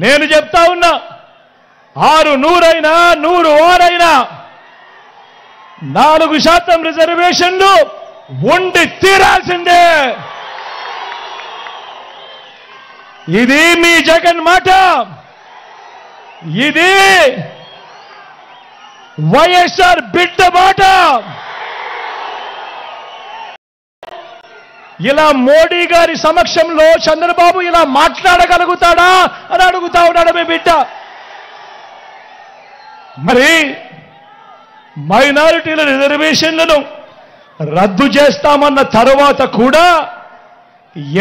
నేను చెప్తా ఉన్నా, 6 100 100 వారైనా 4% రిజర్వేషన్లు ఉండి తీరాల్సిందే. ఇది మీ జగన్ మాట, ఇది వైఎస్ఆర్ బిడ్డ మాట. ఇలా మోడీ గారి సమక్షంలో చంద్రబాబు ఇలా మాట్లాడగలుగుతాడా అని అడుగుతా ఉన్నాడు మీ బిడ్డ. మరి మైనారిటీల రిజర్వేషన్లను రద్దు చేస్తామన్న తర్వాత కూడా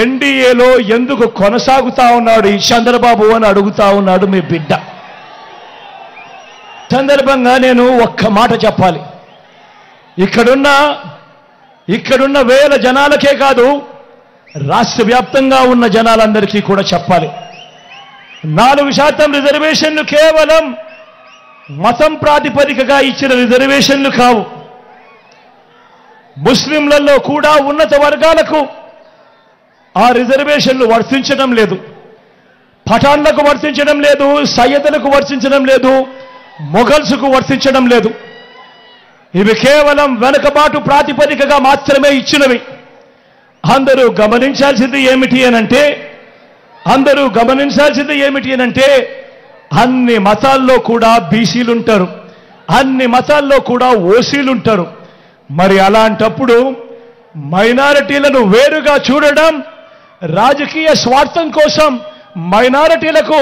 ఎన్డీఏలో ఎందుకు కొనసాగుతా ఉన్నాడు ఈ చంద్రబాబు అని అడుగుతా ఉన్నాడు మీ బిడ్డ. సందర్భంగా నేను ఒక్క మాట చెప్పాలి. ఇక్కడున్న వేల జనాలకే కాదు, రాష్ట్ర వ్యాప్తంగా ఉన్న జనాలందరికీ కూడా చెప్పాలి. 4% రిజర్వేషన్లు కేవలం మతం ప్రాతిపదికగా ఇచ్చిన రిజర్వేషన్లు కావు. ముస్లింలలో కూడా ఉన్నత వర్గాలకు ఆ రిజర్వేషన్లు వర్తించడం లేదు. పఠాన్లకు వర్తించడం లేదు, సయ్యదులకు వర్తించడం లేదు, మొఘల్స్కు వర్తించడం లేదు. ఇవి కేవలం వెనుకబాటు ప్రాతిపదికగా మాత్రమే ఇచ్చినవి. అందరూ గమనించాల్సింది ఏమిటి అనంటే అన్ని మతాల్లో కూడా బీసీలుంటారు, అన్ని మతాల్లో కూడా ఓసీలుంటారు. మరి అలాంటప్పుడు మైనారిటీలను వేరుగా చూడడం, రాజకీయ స్వార్థం కోసం మైనారిటీలకు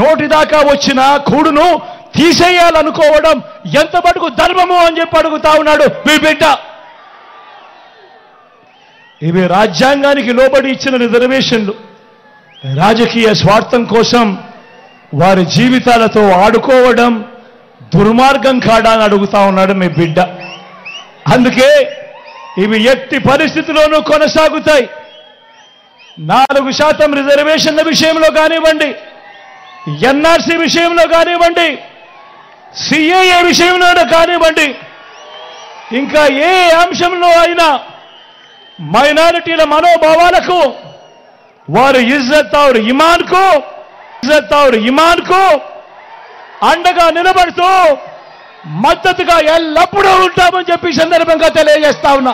నోటిదాకా వచ్చిన కూడును తీసేయాలనుకోవడం ఎంత మటుకు ధర్మము అని చెప్పి అడుగుతా ఉన్నాడు మీ బిడ్డ. ఇవి రాజ్యాంగానికి లోబడి ఇచ్చిన రిజర్వేషన్లు. రాజకీయ స్వార్థం కోసం వారి జీవితాలతో ఆడుకోవడం దుర్మార్గం కాడా అని అడుగుతా ఉన్నాడు మీ బిడ్డ. అందుకే ఇవి ఎట్టి పరిస్థితిలోనూ కొనసాగుతాయి. 4% రిజర్వేషన్ల విషయంలో కానివ్వండి, ఎన్ఆర్సీ విషయంలో కానివ్వండి, సిఏఏ విషయంలో కానివ్వండి, ఇంకా ఏ అంశంలో అయినా మైనారిటీల మనోభావాలకు, వారు ఇజ్జత్ ఔర్ ఇమాన్కు అండగా నిలబడుతూ మద్దతుగా ఎల్లప్పుడూ ఉంటామని చెప్పి సందర్భంగా తెలియజేస్తా ఉన్నా.